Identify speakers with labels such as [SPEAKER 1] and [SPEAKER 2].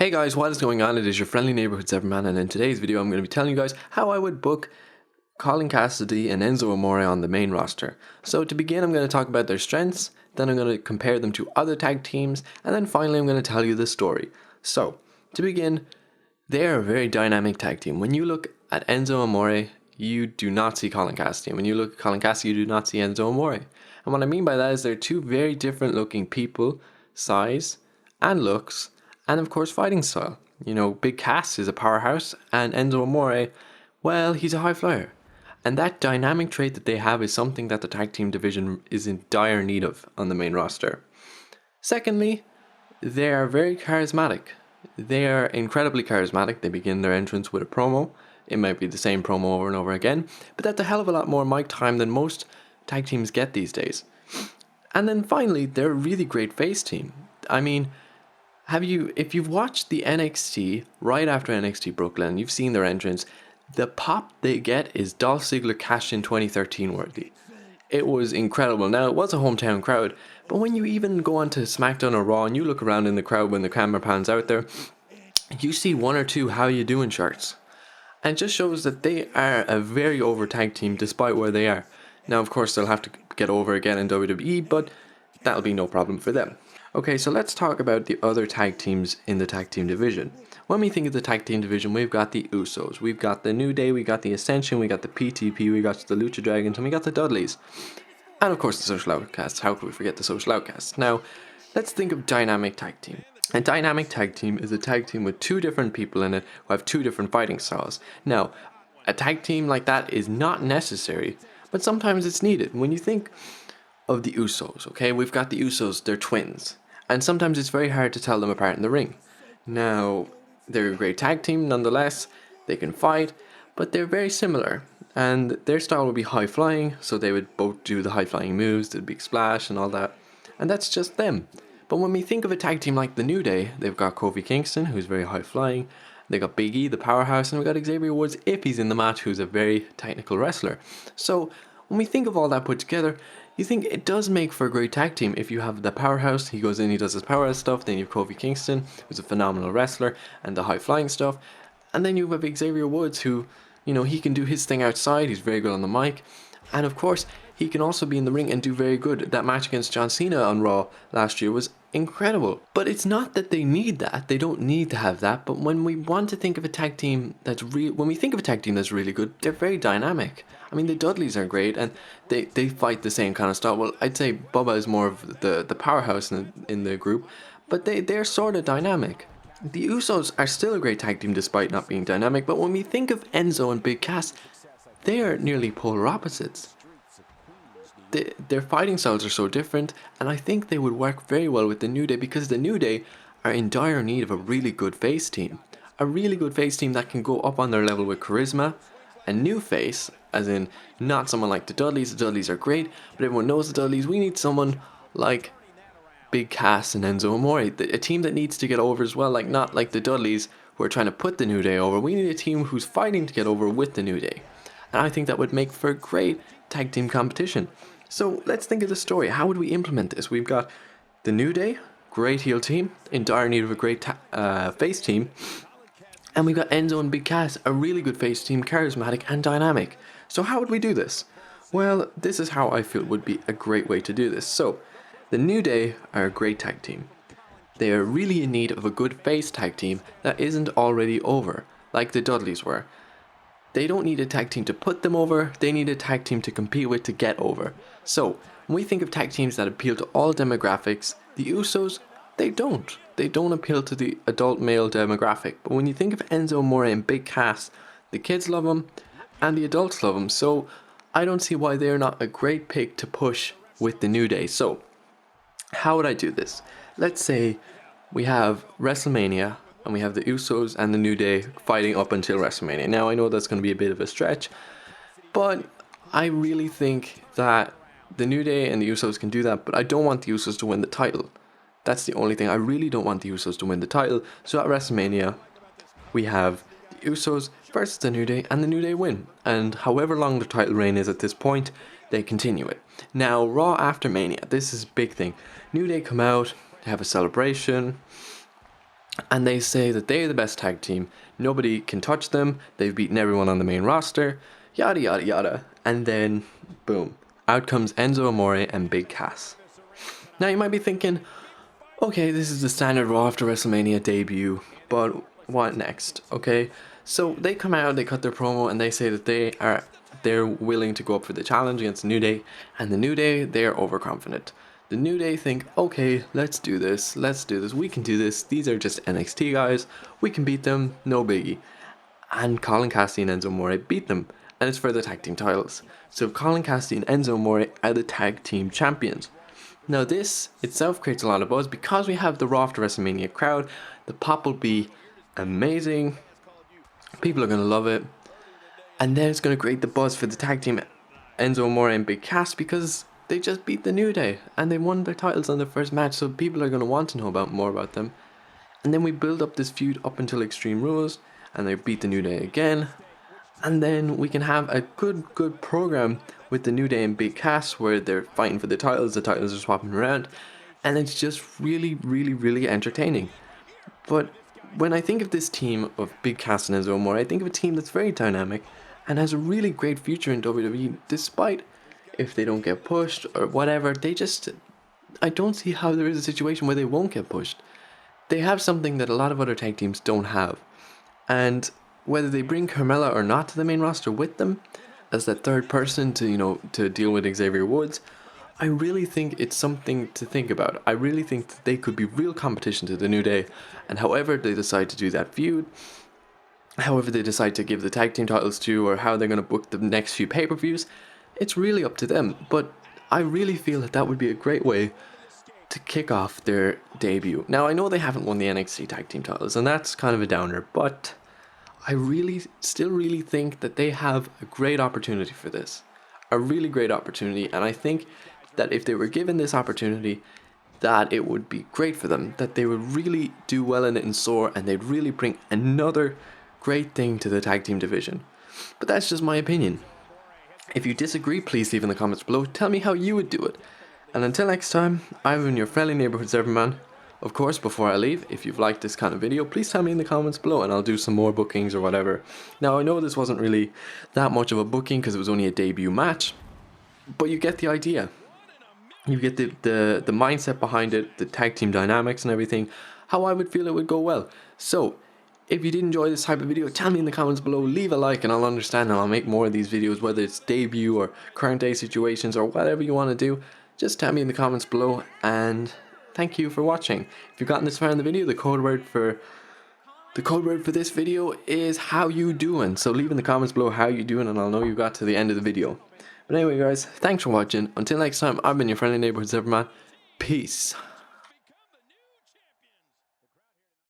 [SPEAKER 1] Hey guys, what is going on? It is your friendly neighborhood Zeverman, and in today's video I'm going to be telling you guys how I would book Colin Cassidy and Enzo Amore on the main roster. So to begin, I'm going to talk about their strengths, then I'm going to compare them to other tag teams, and then finally I'm going to tell you the story. So, to begin, they are a very dynamic tag team. When you look at Enzo Amore, you do not see Colin Cassidy. And when you look at Colin Cassidy, you do not see Enzo Amore. And what I mean by that is they're two very different looking people, size and looks, and of course fighting style. You know, Big Cass is a powerhouse, and Enzo Amore, well, he's a high flyer. And that dynamic trait that they have is something that the tag team division is in dire need of on the main roster. Secondly, they are very charismatic. They are incredibly charismatic. They begin their entrance with a promo. It might be the same promo over and over again, but that's a hell of a lot more mic time than most tag teams get these days. And then finally, they're a really great face team. I mean, if you've watched the NXT right after NXT Brooklyn, you've seen their entrance, the pop they get is Dolph Ziggler cashed in 2013 worthy. It was incredible. Now, it was a hometown crowd, but when you even go onto SmackDown or Raw and you look around in the crowd when the camera pans out there, you see one or two "How You Doing" shirts. And it just shows that they are a very over tag team despite where they are. Now, of course, they'll have to get over again in WWE, but that'll be no problem for them. Okay, so let's talk about the other tag teams in the tag team division. When we think of the tag team division, we've got the Usos, we've got the New Day, we got the Ascension, we got the PTP, we got the Lucha Dragons, and we got the Dudleys. And of course the Social Outcasts. How could we forget the Social Outcasts? Now, let's think of dynamic tag team. A dynamic tag team is a tag team with two different people in it who have two different fighting styles. Now, a tag team like that is not necessary, but sometimes it's needed. When you think of the Usos, okay, we've got the Usos, they're twins, and sometimes it's very hard to tell them apart in the ring. Now, they're a great tag team nonetheless, they can fight, but they're very similar, and their style would be high flying, so they would both do the high flying moves, the big splash and all that, and that's just them. But when we think of a tag team like the New Day, they've got Kofi Kingston, who's very high flying, they got Big E, the powerhouse, and we've got Xavier Woods, if he's in the match, who's a very technical wrestler. So, when we think of all that put together, you think it does make for a great tag team. If you have the powerhouse, he goes in, he does his powerhouse stuff, then you have Kofi Kingston, who's a phenomenal wrestler, and the high flying stuff, and then you have Xavier Woods, who, you know, he can do his thing outside, he's very good on the mic, and of course, he can also be in the ring and do very good. That match against John Cena on Raw last year was incredible. But it's not that they need that, they don't need to have that, but when we want to think of a tag team that's when we think of a tag team that's really good, they're very dynamic. I mean, the Dudleys are great, and they fight the same kind of style. Well, I'd say Bubba is more of the powerhouse in the group, but they're sort of dynamic. The Usos are still a great tag team despite not being dynamic, but when we think of Enzo and Big Cass, they are nearly polar opposites. Their fighting styles are so different, and I think they would work very well with the New Day because the New Day are in dire need of a really good face team. A really good face team that can go up on their level with charisma. A new face, as in not someone like the Dudleys. The Dudleys are great, but everyone knows the Dudleys. We need someone like Big Cass and Enzo Amore. A team that needs to get over as well, like not like the Dudleys who are trying to put the New Day over. We need a team who's fighting to get over with the New Day. And I think that would make for a great tag team competition. So let's think of the story. How would we implement this? We've got the New Day, great heel team, in dire need of a great face team. And we've got Enzo and Big Cass, a really good face team, charismatic and dynamic. So how would we do this? Well, this is how I feel would be a great way to do this. So, the New Day are a great tag team. They are really in need of a good face tag team that isn't already over, like the Dudleys were. They don't need a tag team to put them over, they need a tag team to compete with to get over. So, when we think of tag teams that appeal to all demographics, the Usos, they don't. They don't appeal to the adult male demographic. But when you think of Enzo Amore and Big Cass, the kids love them and the adults love them. So, I don't see why they're not a great pick to push with the New Day. So, how would I do this? Let's say we have WrestleMania, and we have the Usos and the New Day fighting up until WrestleMania. Now, I know that's going to be a bit of a stretch, but I really think that the New Day and the Usos can do that, but I don't want the Usos to win the title. That's the only thing. I really don't want the Usos to win the title. So at WrestleMania, we have the Usos versus the New Day, and the New Day win. And however long the title reign is at this point, they continue it. Now, Raw after Mania, this is a big thing. New Day come out, they have a celebration, and they say that they're the best tag team. Nobody can touch them. They've beaten everyone on the main roster. Yada yada yada. And then, boom, out comes Enzo Amore and Big Cass. Now you might be thinking, okay, this is the standard Raw after WrestleMania debut, but what next? Okay, so they come out, they cut their promo, and they say that they're willing to go up for the challenge against the New Day, and the New Day, they're overconfident. The New Day think, okay, let's do this, we can do this, these are just NXT guys, we can beat them, no biggie. And Colin Cassidy and Enzo Amore beat them, and it's for the tag team titles. So Colin Cassidy and Enzo Amore are the tag team champions. Now this itself creates a lot of buzz because we have the Raw after WrestleMania crowd. The pop will be amazing, people are going to love it, and then it's going to create the buzz for the tag team Enzo Amore and Big Cass because they just beat the New Day and they won their titles on their first match, so people are going to want to know more about them. And then we build up this feud up until Extreme Rules, and they beat the New Day again, and then we can have a good program with the New Day and Big Cass where they're fighting for the titles are swapping around, and it's just really entertaining. But when I think of this team of Big Cass and Enzo Amore, I think of a team that's very dynamic and has a really great future in WWE, despite if they don't get pushed or whatever. I don't see how there is a situation where they won't get pushed. They have something that a lot of other tag teams don't have, and whether they bring Carmella or not to the main roster with them as that third person to deal with Xavier Woods, I really think it's something to think about. I really think that they could be real competition to the New Day, and however they decide to do that feud, however they decide to give the tag team titles to, or how they're going to book the next few pay-per-views, it's really up to them. But I really feel that would be a great way to kick off their debut. Now I know they haven't won the NXT tag team titles, and that's kind of a downer, but I still really think that they have a great opportunity for this. A really great opportunity, and I think that if they were given this opportunity, that it would be great for them, that they would really do well in it and soar, and they'd really bring another great thing to the tag team division. But that's just my opinion. If you disagree, please leave in the comments below. Tell me how you would do it. And until next time, I've been your friendly neighborhood serverman. Of course, before I leave, if you've liked this kind of video, please tell me in the comments below and I'll do some more bookings or whatever. Now, I know this wasn't really that much of a booking because it was only a debut match, but you get the idea. You get the mindset behind it, the tag team dynamics and everything, how I would feel it would go well. So, if you did enjoy this type of video, tell me in the comments below, leave a like and I'll understand and I'll make more of these videos, whether it's debut or current day situations or whatever you want to do. Just tell me in the comments below, and thank you for watching. If you've gotten this far in the video, the code word for this video is how you doing. So leave in the comments below how you doing and I'll know you got to the end of the video. But anyway guys, thanks for watching. Until next time, I've been your friendly neighborhood serverman. Peace.